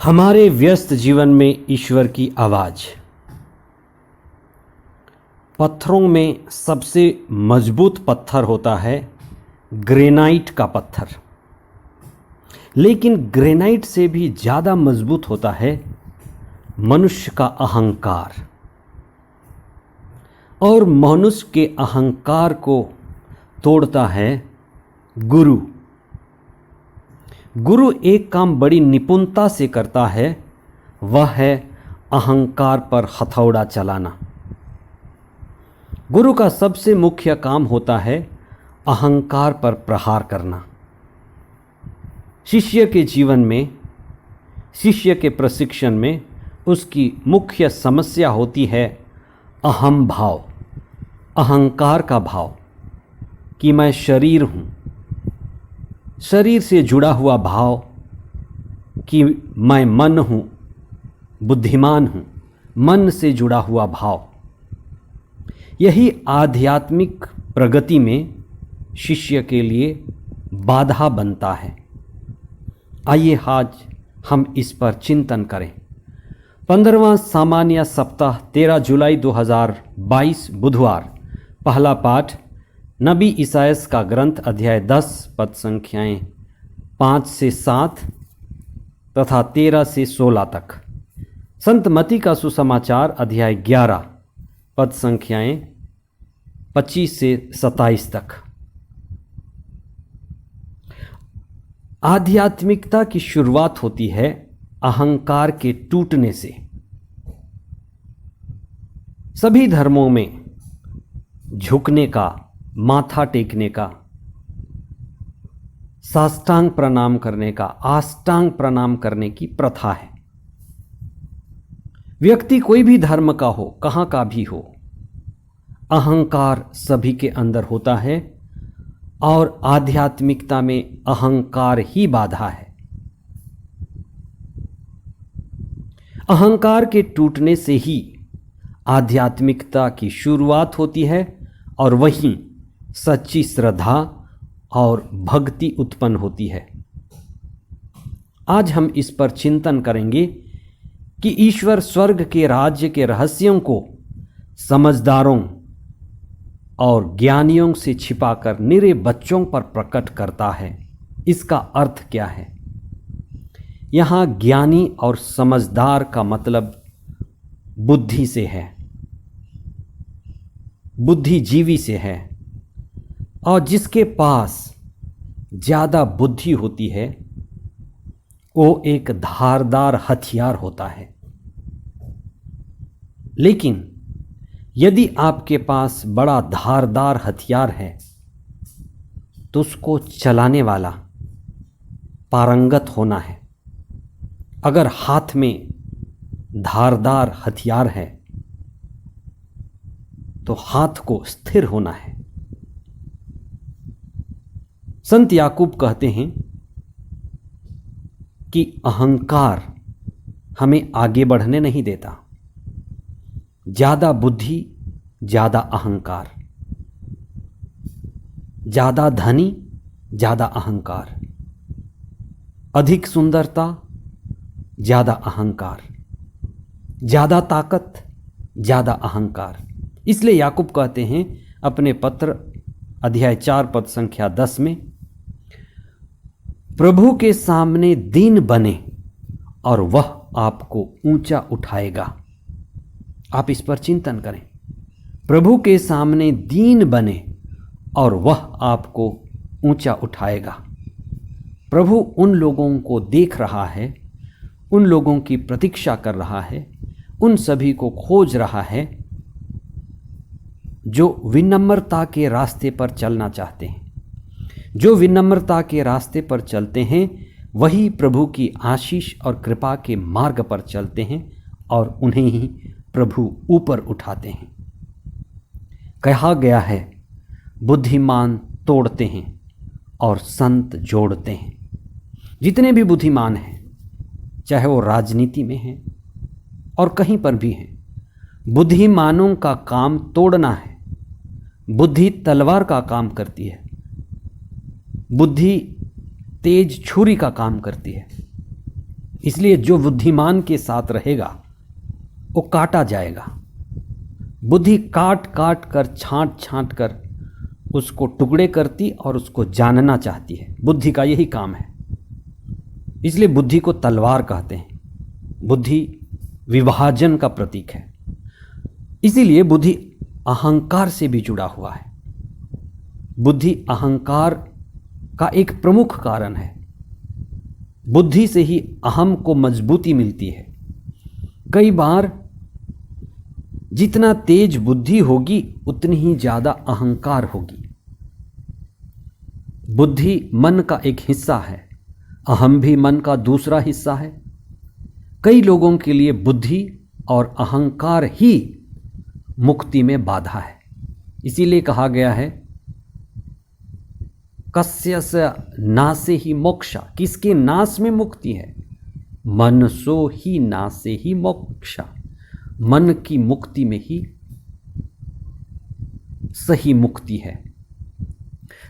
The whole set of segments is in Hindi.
हमारे व्यस्त जीवन में ईश्वर की आवाज़। पत्थरों में सबसे मजबूत पत्थर होता है ग्रेनाइट का पत्थर, लेकिन ग्रेनाइट से भी ज़्यादा मजबूत होता है मनुष्य का अहंकार। और मनुष्य के अहंकार को तोड़ता है गुरु। गुरु एक काम बड़ी निपुणता से करता है, वह है अहंकार पर हथौड़ा चलाना। गुरु का सबसे मुख्य काम होता है अहंकार पर प्रहार करना। शिष्य के जीवन में, शिष्य के प्रशिक्षण में उसकी मुख्य समस्या होती है अहम भाव, अहंकार का भाव कि मैं शरीर हूँ। शरीर से जुड़ा हुआ भाव कि मैं मन हूँ, बुद्धिमान हूँ, मन से जुड़ा हुआ भाव। यही आध्यात्मिक प्रगति में शिष्य के लिए बाधा बनता है। आइए आज हम इस पर चिंतन करें। 15वां सामान्य सप्ताह 13 जुलाई 2022 बुधवार। पहला पाठ नबी ईसायास का ग्रंथ अध्याय 10 पद संख्याएं 5 से 7 तथा 13 से 16 तक। संत मती का सुसमाचार अध्याय 11 पद संख्याएं 25 से 27 तक। आध्यात्मिकता की शुरुआत होती है अहंकार के टूटने से। सभी धर्मों में झुकने का, माथा टेकने का, साष्टांग प्रणाम करने का, आष्टांग प्रणाम करने की प्रथा है। व्यक्ति कोई भी धर्म का हो, कहां का भी हो, अहंकार सभी के अंदर होता है और आध्यात्मिकता में अहंकार ही बाधा है। अहंकार के टूटने से ही आध्यात्मिकता की शुरुआत होती है और वहीं सच्ची श्रद्धा और भक्ति उत्पन्न होती है। आज हम इस पर चिंतन करेंगे कि ईश्वर स्वर्ग के राज्य के रहस्यों को समझदारों और ज्ञानियों से छिपाकर निरे बच्चों पर प्रकट करता है। इसका अर्थ क्या है? यहाँ ज्ञानी और समझदार का मतलब बुद्धि से है, बुद्धिजीवी से है। और जिसके पास ज़्यादा बुद्धि होती है वो एक धारदार हथियार होता है। लेकिन यदि आपके पास बड़ा धारदार हथियार है तो उसको चलाने वाला पारंगत होना है। अगर हाथ में धारदार हथियार है तो हाथ को स्थिर होना है। संत याकूब कहते हैं कि अहंकार हमें आगे बढ़ने नहीं देता। ज़्यादा बुद्धि, ज़्यादा अहंकार, ज़्यादा धनी, ज़्यादा अहंकार, अधिक सुंदरता, ज़्यादा अहंकार, ज़्यादा ताकत, ज़्यादा अहंकार। इसलिए याकूब कहते हैं अपने पत्र अध्याय 4 पद संख्या 10 में, प्रभु के सामने दीन बने और वह आपको ऊंचा उठाएगा। आप इस पर चिंतन करें। प्रभु के सामने दीन बने और वह आपको ऊंचा उठाएगा। प्रभु उन लोगों को देख रहा है, उन लोगों की प्रतीक्षा कर रहा है, उन सभी को खोज रहा है जो विनम्रता के रास्ते पर चलना चाहते हैं। जो विनम्रता के रास्ते पर चलते हैं वही प्रभु की आशीष और कृपा के मार्ग पर चलते हैं और उन्हें ही प्रभु ऊपर उठाते हैं। कहा गया है, बुद्धिमान तोड़ते हैं और संत जोड़ते हैं। जितने भी बुद्धिमान हैं, चाहे वो राजनीति में हैं और कहीं पर भी हैं, बुद्धिमानों का काम तोड़ना है। बुद्धि तलवार का काम करती है, बुद्धि तेज छुरी का काम करती है। इसलिए जो बुद्धिमान के साथ रहेगा वो काटा जाएगा। बुद्धि काट काट कर, छांट छांट कर उसको टुकड़े करती और उसको जानना चाहती है। बुद्धि का यही काम है। इसलिए बुद्धि को तलवार कहते हैं। बुद्धि विभाजन का प्रतीक है। इसीलिए बुद्धि अहंकार से भी जुड़ा हुआ है। बुद्धि अहंकार का एक प्रमुख कारण है। बुद्धि से ही अहम को मजबूती मिलती है। कई बार जितना तेज बुद्धि होगी उतनी ही ज्यादा अहंकार होगी। बुद्धि मन का एक हिस्सा है, अहम भी मन का दूसरा हिस्सा है। कई लोगों के लिए बुद्धि और अहंकार ही मुक्ति में बाधा है। इसीलिए कहा गया है कस्य नासे ही मोक्षा, किसके नाश में मुक्ति है? मनसो ही नासे ही मोक्षा, मन की मुक्ति में ही सही मुक्ति है।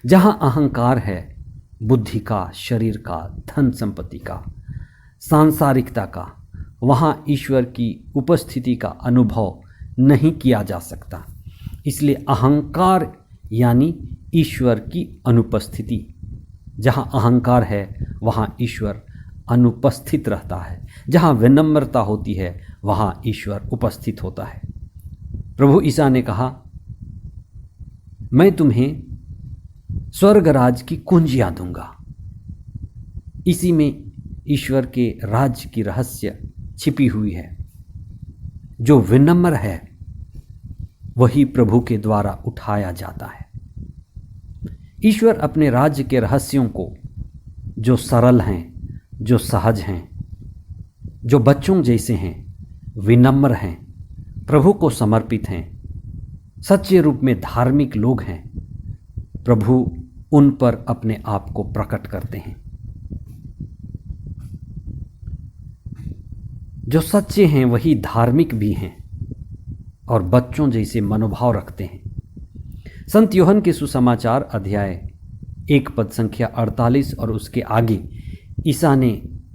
जहां अहंकार है, बुद्धि का, शरीर का, धन संपत्ति का, सांसारिकता का, वहां ईश्वर की उपस्थिति का अनुभव नहीं किया जा सकता। इसलिए अहंकार यानी ईश्वर की अनुपस्थिति। जहां अहंकार है वहां ईश्वर अनुपस्थित रहता है। जहां विनम्रता होती है वहां ईश्वर उपस्थित होता है। प्रभु ईसा ने कहा, मैं तुम्हें स्वर्गराज की कुंजियां दूंगा। इसी में ईश्वर के राज्य की रहस्य छिपी हुई है। जो विनम्र है वही प्रभु के द्वारा उठाया जाता है। ईश्वर अपने राज्य के रहस्यों को, जो सरल हैं, जो सहज हैं, जो बच्चों जैसे हैं, विनम्र हैं, प्रभु को समर्पित हैं, सच्चे रूप में धार्मिक लोग हैं, प्रभु उन पर अपने आप को प्रकट करते हैं। जो सच्चे हैं वही धार्मिक भी हैं और बच्चों जैसे मनोभाव रखते हैं। संत यूहन्ना के सुसमाचार अध्याय 1 पद संख्या 48 और उसके आगे ईसा ने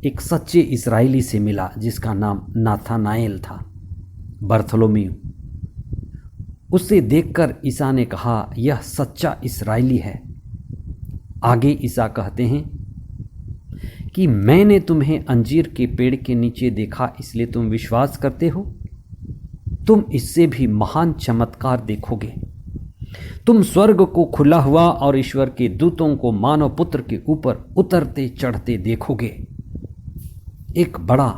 एक सच्चे इस्राएली से मिला जिसका नाम नाथानाएल था, बर्थोलोमेव। उसे देखकर ईसा ने कहा, यह सच्चा इस्राएली है। आगे ईसा कहते हैं कि मैंने तुम्हें अंजीर के पेड़ के नीचे देखा, इसलिए तुम विश्वास करते हो। तुम इससे भी महान चमत्कार देखोगे। तुम स्वर्ग को खुला हुआ और ईश्वर के दूतों को मानव पुत्र के ऊपर उतरते चढ़ते देखोगे। एक बड़ा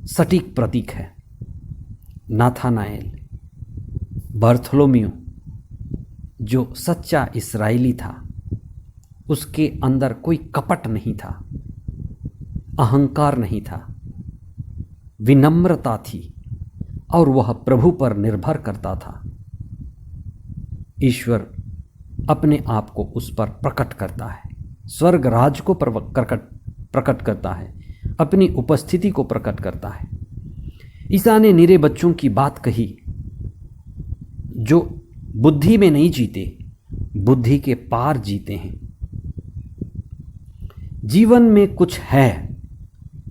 सटीक प्रतीक है। नाथानाएल, बर्थोलोमेव जो सच्चा इस्राएली था, उसके अंदर कोई कपट नहीं था, अहंकार नहीं था, विनम्रता थी और वह प्रभु पर निर्भर करता था। ईश्वर अपने आप को उस पर प्रकट करता है, स्वर्ग राज को प्रकट करता है, अपनी उपस्थिति को प्रकट करता है। ईसा ने निरे बच्चों की बात कही जो बुद्धि में नहीं जीते, बुद्धि के पार जीते हैं। जीवन में कुछ है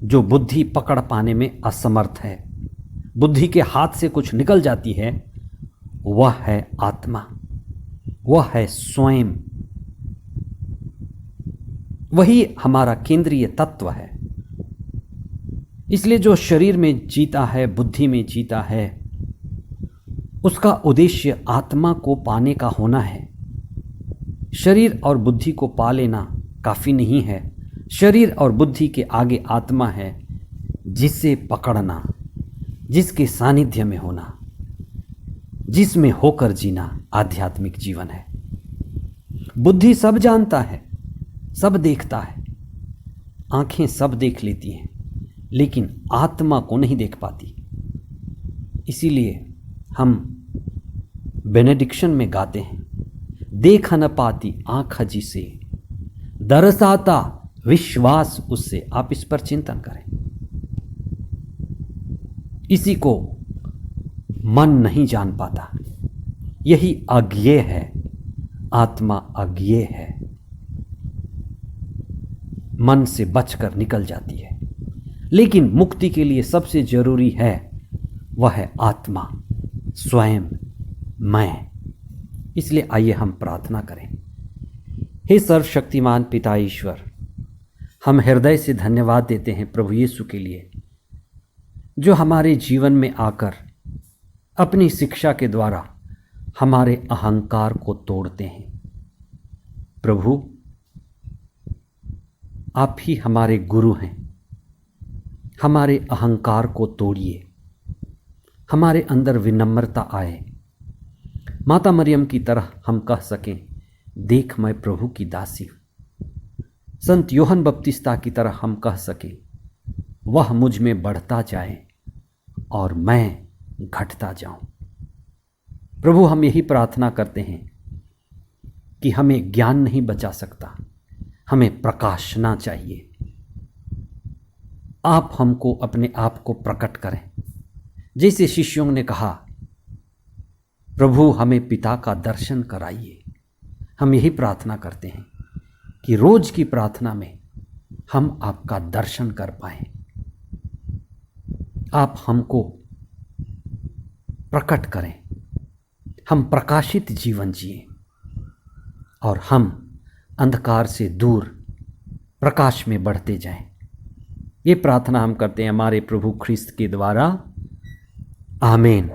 जो बुद्धि पकड़ पाने में असमर्थ है। बुद्धि के हाथ से कुछ निकल जाती है, वह है आत्मा, वह है स्वयं। वही हमारा केंद्रीय तत्व है। इसलिए जो शरीर में जीता है, बुद्धि में जीता है, उसका उद्देश्य आत्मा को पाने का होना है। शरीर और बुद्धि को पा लेना काफी नहीं है। शरीर और बुद्धि के आगे आत्मा है, जिसे पकड़ना, जिसके सानिध्य में होना, जिसमें होकर जीना आध्यात्मिक जीवन है। बुद्धि सब जानता है, सब देखता है, आंखें सब देख लेती हैं, लेकिन आत्मा को नहीं देख पाती। इसीलिए हम बेनेडिक्शन में गाते हैं, देख न पाती आंख जिसे, दरसाता विश्वास उससे। आप इस पर चिंतन करें। इसी को मन नहीं जान पाता, यही अज्ञेय है। आत्मा अज्ञेय है, मन से बचकर निकल जाती है। लेकिन मुक्ति के लिए सबसे जरूरी है वह है आत्मा, स्वयं मैं। इसलिए आइए हम प्रार्थना करें। हे सर्वशक्तिमान पिता ईश्वर, हम हृदय से धन्यवाद देते हैं प्रभु यीशु के लिए, जो हमारे जीवन में आकर अपनी शिक्षा के द्वारा हमारे अहंकार को तोड़ते हैं। प्रभु, आप ही हमारे गुरु हैं। हमारे अहंकार को तोड़िए, हमारे अंदर विनम्रता आए। माता मरियम की तरह हम कह सकें, देख मैं प्रभु की दासी हूँ। संत यूहन्ना बपतिस्ता की तरह हम कह सकें, वह मुझ में बढ़ता जाए और मैं घटता जाऊं। प्रभु, हम यही प्रार्थना करते हैं कि हमें ज्ञान नहीं बचा सकता, हमें प्रकाशना चाहिए। आप हमको अपने आप को प्रकट करें, जैसे शिष्यों ने कहा, प्रभु हमें पिता का दर्शन कराइए। हम यही प्रार्थना करते हैं कि रोज की प्रार्थना में हम आपका दर्शन कर पाएं। आप हमको प्रकट करें, हम प्रकाशित जीवन जिएं और हम अंधकार से दूर प्रकाश में बढ़ते जाएं। ये प्रार्थना हम करते हैं हमारे प्रभु ख्रिस्त के द्वारा। आमीन।